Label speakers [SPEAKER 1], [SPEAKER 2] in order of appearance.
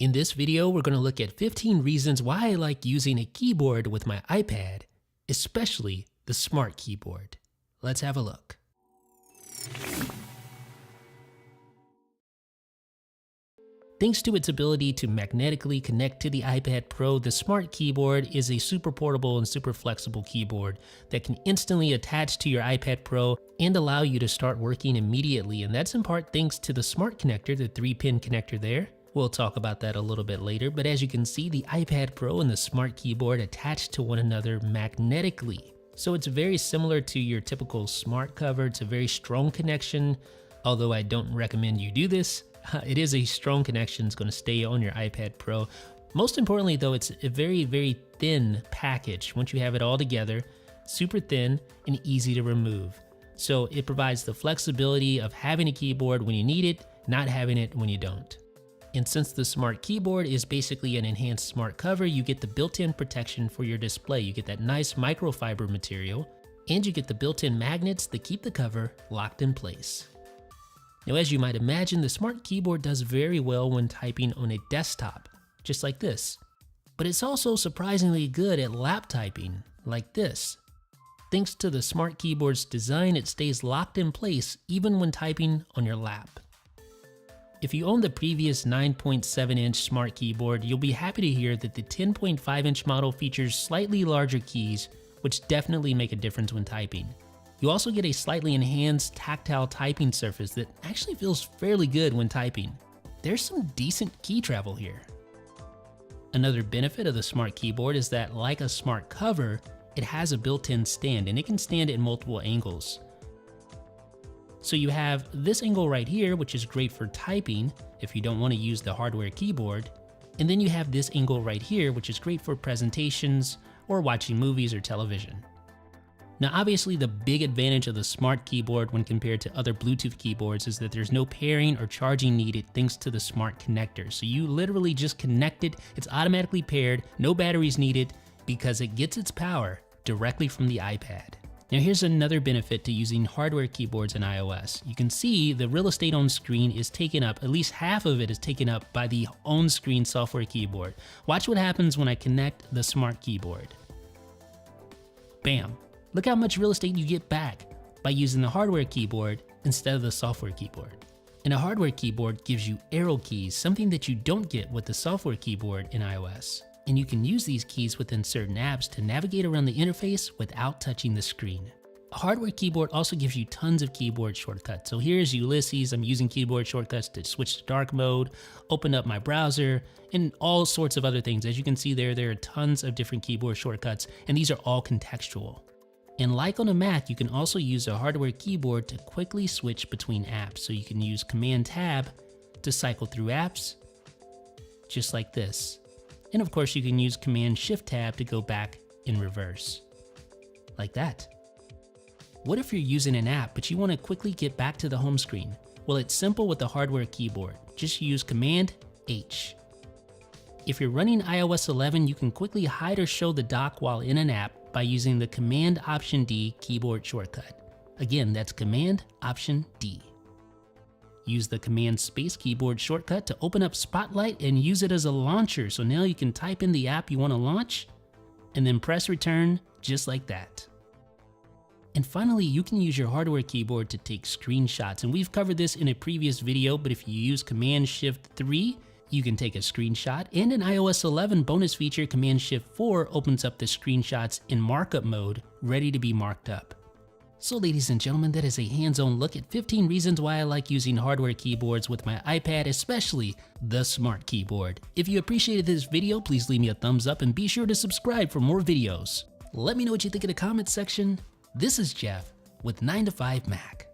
[SPEAKER 1] In this video, we're going to look at 15 reasons why I like using a keyboard with my iPad, especially the Smart Keyboard. Let's have a look. Thanks to its ability to magnetically connect to the iPad Pro, the Smart Keyboard is a super portable and super flexible keyboard that can instantly attach to your iPad Pro and allow you to start working immediately. And that's in part thanks to the Smart Connector, the 3-pin connector there. We'll talk about that a little bit later, but as you can see, the iPad Pro and the Smart Keyboard attach to one another magnetically. So it's very similar to your typical smart cover. It's a very strong connection, although I don't recommend you do this. It is a strong connection. It's going to stay on your iPad Pro. Most importantly though, it's a very, very thin package. Once you have it all together, super thin and easy to remove. So it provides the flexibility of having a keyboard when you need it, not having it when you don't. And since the Smart Keyboard is basically an enhanced smart cover, you get the built-in protection for your display. You get that nice microfiber material, and you get the built-in magnets that keep the cover locked in place. Now, as you might imagine, the Smart Keyboard does very well when typing on a desktop, just like this. But it's also surprisingly good at lap typing, like this. Thanks to the Smart Keyboard's design, it stays locked in place even when typing on your lap. If you own the previous 9.7-inch Smart Keyboard, you'll be happy to hear that the 10.5-inch model features slightly larger keys, which definitely make a difference when typing. You also get a slightly enhanced tactile typing surface that actually feels fairly good when typing. There's some decent key travel here. Another benefit of the Smart Keyboard is that, like a smart cover, it has a built-in stand and it can stand at multiple angles. So you have this angle right here, which is great for typing if you don't want to use the hardware keyboard. And then you have this angle right here, which is great for presentations or watching movies or television. Now, obviously the big advantage of the Smart Keyboard when compared to other Bluetooth keyboards is that there's no pairing or charging needed thanks to the Smart Connector. So you literally just connect it, it's automatically paired, no batteries needed because it gets its power directly from the iPad. Now here's another benefit to using hardware keyboards in iOS. You can see the real estate on screen is taken up, at least half of it is taken up by the on-screen software keyboard. Watch what happens when I connect the Smart Keyboard. Bam! Look how much real estate you get back by using the hardware keyboard instead of the software keyboard. And a hardware keyboard gives you arrow keys, something that you don't get with the software keyboard in iOS. And you can use these keys within certain apps to navigate around the interface without touching the screen. A hardware keyboard also gives you tons of keyboard shortcuts. So here's Ulysses. I'm using keyboard shortcuts to switch to dark mode, open up my browser, and all sorts of other things. As you can see there are tons of different keyboard shortcuts, and these are all contextual. And like on a Mac, you can also use a hardware keyboard to quickly switch between apps. So you can use Command Tab to cycle through apps, just like this. And of course, you can use Command Shift Tab to go back in reverse, like that. What if you're using an app, but you want to quickly get back to the home screen? Well, it's simple with the hardware keyboard. Just use Command H. If you're running iOS 11, you can quickly hide or show the dock while in an app by using the Command Option D keyboard shortcut. Again, that's Command Option D. Use the Command Space keyboard shortcut to open up Spotlight and use it as a launcher. So now you can type in the app you want to launch and then press return just like that. And finally, you can use your hardware keyboard to take screenshots. And we've covered this in a previous video, but if you use Command Shift 3, you can take a screenshot. And in iOS 11 bonus feature, Command Shift 4 opens up the screenshots in markup mode, ready to be marked up. So ladies and gentlemen, that is a hands-on look at 15 reasons why I like using hardware keyboards with my iPad, especially the Smart Keyboard. If you appreciated this video, please leave me a thumbs up and be sure to subscribe for more videos. Let me know what you think in the comments section. This is Jeff with 9 to 5 Mac.